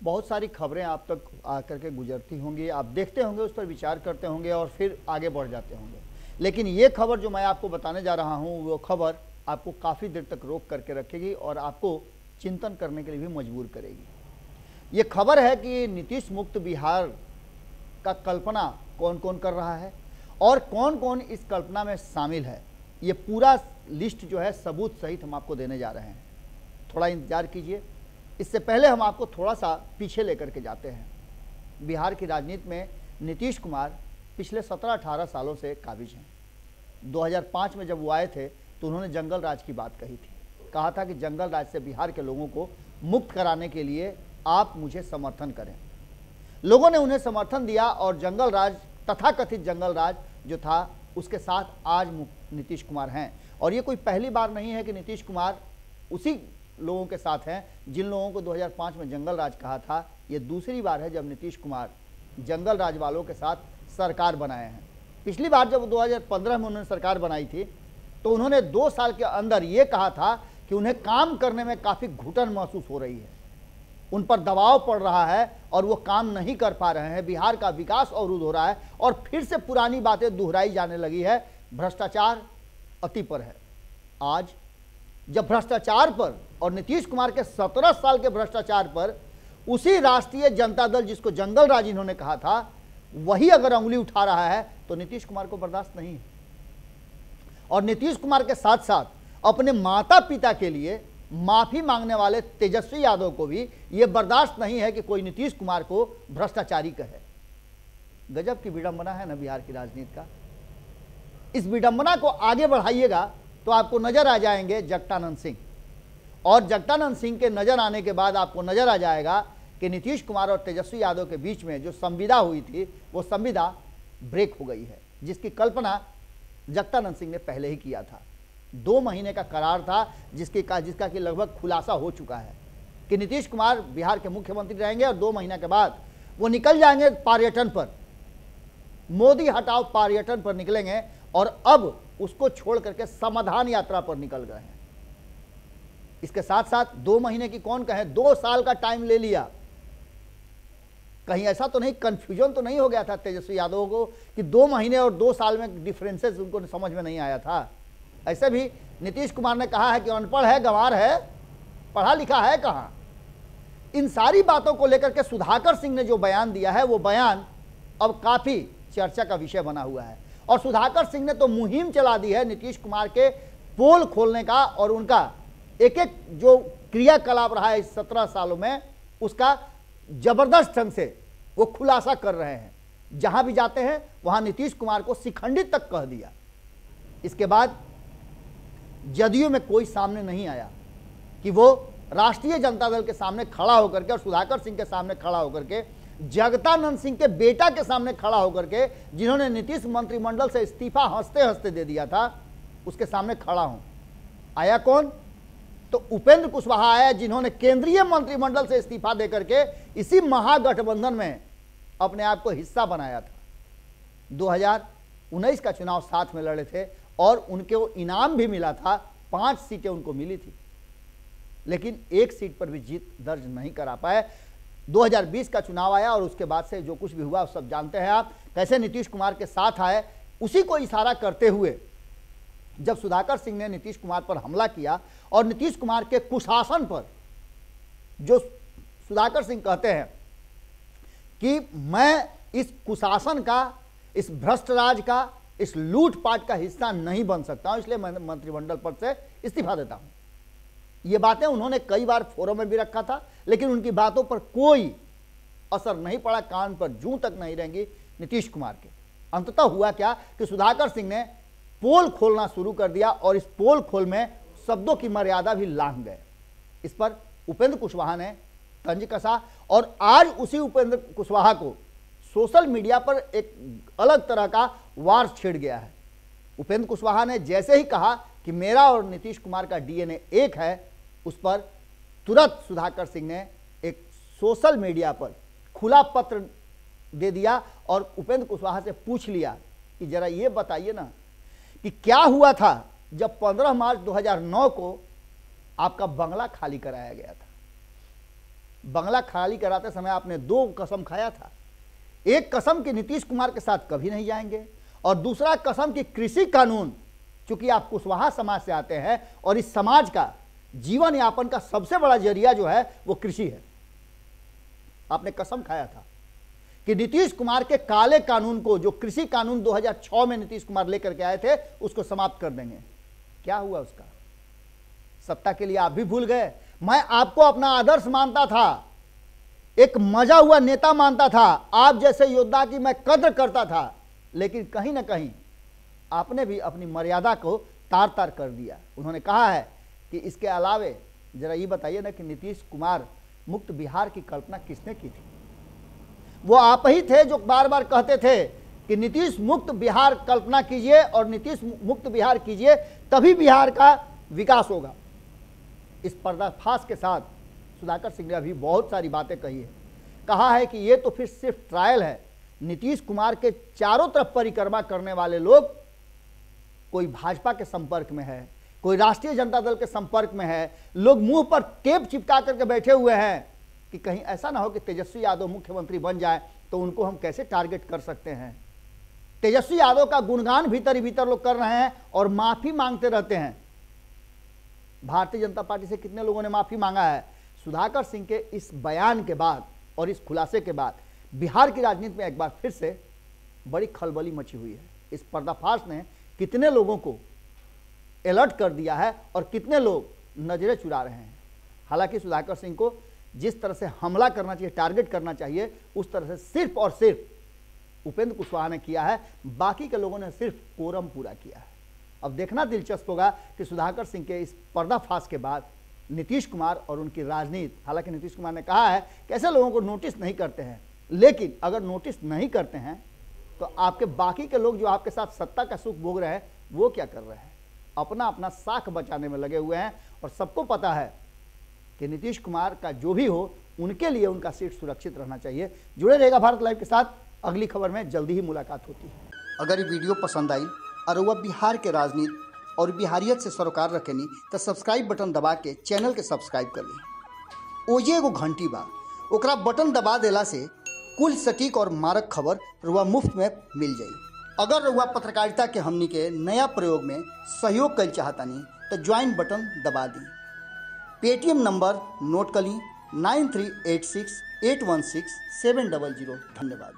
बहुत सारी खबरें आप तक आकर के गुजरती होंगी, आप देखते होंगे, उस पर विचार करते होंगे और फिर आगे बढ़ जाते होंगे। लेकिन ये खबर जो मैं आपको बताने जा रहा हूँ, वो खबर आपको काफ़ी देर तक रोक करके रखेगी और आपको चिंतन करने के लिए भी मजबूर करेगी। ये खबर है कि नीतीश मुक्त बिहार का कल्पना कौन कौन कर रहा है और कौन कौन इस कल्पना में शामिल है। ये पूरा लिस्ट जो है सबूत सहित हम आपको देने जा रहे हैं, थोड़ा इंतजार कीजिए। इससे पहले हम आपको थोड़ा सा पीछे लेकर के जाते हैं। बिहार की राजनीति में नीतीश कुमार पिछले 17-18 सालों से काबिज हैं। 2005 में जब वो आए थे तो उन्होंने जंगल राज की बात कही थी, कहा था कि जंगल राज से बिहार के लोगों को मुक्त कराने के लिए आप मुझे समर्थन करें। लोगों ने उन्हें समर्थन दिया और जंगल राज, तथाकथित जंगल राज जो था, उसके साथ आज नीतीश कुमार हैं। और ये कोई पहली बार नहीं है कि नीतीश कुमार उसी लोगों के साथ हैं जिन लोगों को 2005 में जंगल राज कहा था। ये दूसरी बार है जब नीतीश कुमार जंगल राज वालों के साथ सरकार बनाए हैं। पिछली बार जब 2015 में उन्होंने सरकार बनाई थी तो उन्होंने 2 साल के अंदर ये कहा था कि उन्हें काम करने में काफ़ी घुटन महसूस हो रही है, उन पर दबाव पड़ रहा है और वो काम नहीं कर पा रहे हैं, बिहार का विकास अवरुद्ध हो रहा है। और फिर से पुरानी बातें दोहराई जाने लगी है, भ्रष्टाचार अति पर है। आज जब भ्रष्टाचार पर और नीतीश कुमार के 17 साल के भ्रष्टाचार पर उसी राष्ट्रीय जनता दल, जिसको जंगल राज इन्होंने कहा था, वही अगर उंगली उठा रहा है तो नीतीश कुमार को बर्दाश्त नहीं है। और नीतीश कुमार के साथ साथ अपने माता पिता के लिए माफी मांगने वाले तेजस्वी यादव को भी यह बर्दाश्त नहीं है कि कोई नीतीश कुमार को भ्रष्टाचारी कहे। गजब की विडंबना है ना बिहार की राजनीति का। इस विडंबना को आगे बढ़ाइएगा तो आपको नजर आ जाएंगे जगदानंद सिंह, और जगदानंद सिंह के नजर आने के बाद आपको नजर आ जाएगा कि नीतीश कुमार और तेजस्वी यादव के बीच में जो संविदा हुई थी वो संविदा ब्रेक हो गई है, जिसकी कल्पना जगदानंद सिंह ने पहले ही किया था। 2 महीने का करार था जिसका कि लगभग खुलासा हो चुका है कि नीतीश कुमार बिहार के मुख्यमंत्री रहेंगे और 2 महीने के बाद वो निकल जाएंगे पर्यटन पर, मोदी हटाओ पर्यटन पर निकलेंगे, और अब उसको छोड़ करके समाधान यात्रा पर निकल गए हैं। इसके साथ साथ 2 महीने की कौन कहे, 2 साल का टाइम ले लिया। कहीं ऐसा तो नहीं, कंफ्यूजन तो नहीं हो गया था तेजस्वी यादव को कि 2 महीने और 2 साल में डिफरेंसेस उनको समझ में नहीं आया था। ऐसे भी नीतीश कुमार ने कहा है कि अनपढ़ है, गंवार है, पढ़ा लिखा है कहाँ। इन सारी बातों को लेकर के सुधाकर सिंह ने जो बयान दिया है, वो बयान अब काफी चर्चा का विषय बना हुआ है। और सुधाकर सिंह ने तो मुहिम चला दी है नीतीश कुमार के पोल खोलने का, और उनका एक एक जो क्रियाकलाप रहा है इस 17 सालों में, उसका जबरदस्त ढंग से वो खुलासा कर रहे हैं। जहां भी जाते हैं वहां नीतीश कुमार को शिखंडित तक कह दिया। इसके बाद जदयू में कोई सामने नहीं आया कि वो राष्ट्रीय जनता दल के सामने खड़ा होकर के और सुधाकर सिंह के सामने खड़ा होकर के, जगदानंद सिंह के बेटा के सामने खड़ा होकर के, जिन्होंने नीतीश मंत्रिमंडल से इस्तीफा हंसते हंसते दे दिया था, उसके सामने खड़ा हूं। आया कौन? तो उपेंद्र कुशवाहा आया, जिन्होंने केंद्रीय मंत्रिमंडल से इस्तीफा देकर के इसी महागठबंधन में अपने आप को हिस्सा बनाया था। 2019 का चुनाव साथ में लड़े थे और उनको इनाम भी मिला था, 5 सीटें उनको मिली थी, लेकिन 1 सीट पर भी जीत दर्ज नहीं करा पाए। 2020 का चुनाव आया और उसके बाद से जो कुछ भी हुआ सब जानते हैं आप, कैसे नीतीश कुमार के साथ आए। उसी को इशारा करते हुए जब सुधाकर सिंह ने नीतीश कुमार पर हमला किया और नीतीश कुमार के कुशासन पर, जो सुधाकर सिंह कहते हैं कि मैं इस कुशासन का, इस भ्रष्ट राज का, इस लूटपाट का हिस्सा नहीं बन सकता हूं, इसलिए मैं मंत्रिमंडल पद से इस्तीफा देता हूं। ये बातें उन्होंने कई बार फोरम में भी रखा था, लेकिन उनकी बातों पर कोई असर नहीं पड़ा, कान पर जूं तक नहीं रहेंगी नीतीश कुमार के। अंततः हुआ क्या कि सुधाकर सिंह ने पोल खोलना शुरू कर दिया और इस पोल खोल में शब्दों की मर्यादा भी लांघ गए। इस पर उपेंद्र कुशवाहा ने तंज कसा और आज उसी उपेंद्र कुशवाहा को सोशल मीडिया पर एक अलग तरह का वार छिड़ गया है। उपेंद्र कुशवाहा ने जैसे ही कहा कि मेरा और नीतीश कुमार का डीएनए एक है, उस पर तुरंत सुधाकर सिंह ने एक सोशल मीडिया पर खुला पत्र दे दिया और उपेंद्र कुशवाहा से पूछ लिया कि जरा ये बताइए ना कि क्या हुआ था जब 15 मार्च 2009 को आपका बंगला खाली कराया गया था। बंगला खाली कराते समय आपने 2 कसम खाया था। एक कसम कि नीतीश कुमार के साथ कभी नहीं जाएंगे, और दूसरा कसम कि कृषि कानून, चूंकि आप कुशवाहा समाज से आते हैं और इस समाज का जीवन यापन का सबसे बड़ा जरिया जो है वो कृषि है, आपने कसम खाया था कि नीतीश कुमार के काले कानून को, जो कृषि कानून 2006 में नीतीश कुमार लेकर के आए थे, उसको समाप्त कर देंगे। क्या हुआ उसका? सत्ता के लिए आप भी भूल गए। मैं आपको अपना आदर्श मानता था, एक मजा हुआ नेता मानता था, आप जैसे योद्धा की मैं कद्र करता था, लेकिन कहीं ना कहीं आपने भी अपनी मर्यादा को तार तार कर दिया। उन्होंने कहा है कि इसके अलावे जरा ये बताइए ना कि नीतीश कुमार मुक्त बिहार की कल्पना किसने की थी? वो आप ही थे जो बार बार कहते थे कि नीतीश मुक्त बिहार कल्पना कीजिए और नीतीश मुक्त बिहार कीजिए, तभी बिहार का विकास होगा। इस पर्दाफाश के साथ सुधाकर सिंह ने अभी बहुत सारी बातें कही है। कहा है कि ये तो फिर सिर्फ ट्रायल है। नीतीश कुमार के चारों तरफ परिक्रमा करने वाले लोग, कोई भाजपा के संपर्क में है, कोई राष्ट्रीय जनता दल के संपर्क में है, लोग मुंह पर टेप चिपका करके बैठे हुए हैं कि कहीं ऐसा ना हो कि तेजस्वी यादव मुख्यमंत्री बन जाए तो उनको हम कैसे टारगेट कर सकते हैं। तेजस्वी यादव का गुणगान भीतर ही भीतर लोग कर रहे हैं और माफी मांगते रहते हैं। भारतीय जनता पार्टी से कितने लोगों ने माफी मांगा है? सुधाकर सिंह के इस बयान के बाद और इस खुलासे के बाद बिहार की राजनीति में एक बार फिर से बड़ी खलबली मची हुई है। इस पर्दाफाश ने कितने लोगों को अलर्ट कर दिया है और कितने लोग नजरें चुरा रहे हैं। हालांकि सुधाकर सिंह को जिस तरह से हमला करना चाहिए, टारगेट करना चाहिए, उस तरह से सिर्फ और सिर्फ उपेंद्र कुशवाहा ने किया है, बाकी के लोगों ने सिर्फ कोरम पूरा किया है। अब देखना दिलचस्प होगा कि सुधाकर सिंह के इस पर्दाफाश के बाद नीतीश कुमार और उनकी राजनीति, हालांकि नीतीश कुमार ने कहा है कि ऐसे लोगों को नोटिस नहीं करते हैं, लेकिन अगर नोटिस नहीं करते हैं तो आपके बाकी के लोग जो आपके साथ सत्ता का सुख भोग रहे हैं वो क्या कर रहे हैं? अपना अपना साख बचाने में लगे हुए हैं। और सबको पता है कि नीतीश कुमार का जो भी हो, उनके लिए उनका सीट सुरक्षित रहना चाहिए। जुड़े रहेगा भारत लाइव के साथ, अगली खबर में जल्दी ही मुलाकात होती है। अगर ये वीडियो पसंद आई और वह बिहार के राजनीति और बिहारियत से सरोकार रखेनी तो सब्सक्राइब बटन दबा के चैनल के सब्सक्राइब कर ली। ओजे एगो घंटी बा, ओकरा बटन दबा देला से कुल सटीक और मारक खबर रुआ मुफ्त में मिल जाई। अगर रुआ पत्रकारिता के हमनी के नया प्रयोग में सहयोग कर चाहतानी तो ज्वाइन बटन दबा दी। पेटीएम नंबर नोट कर ली 9386816700। धन्यवाद।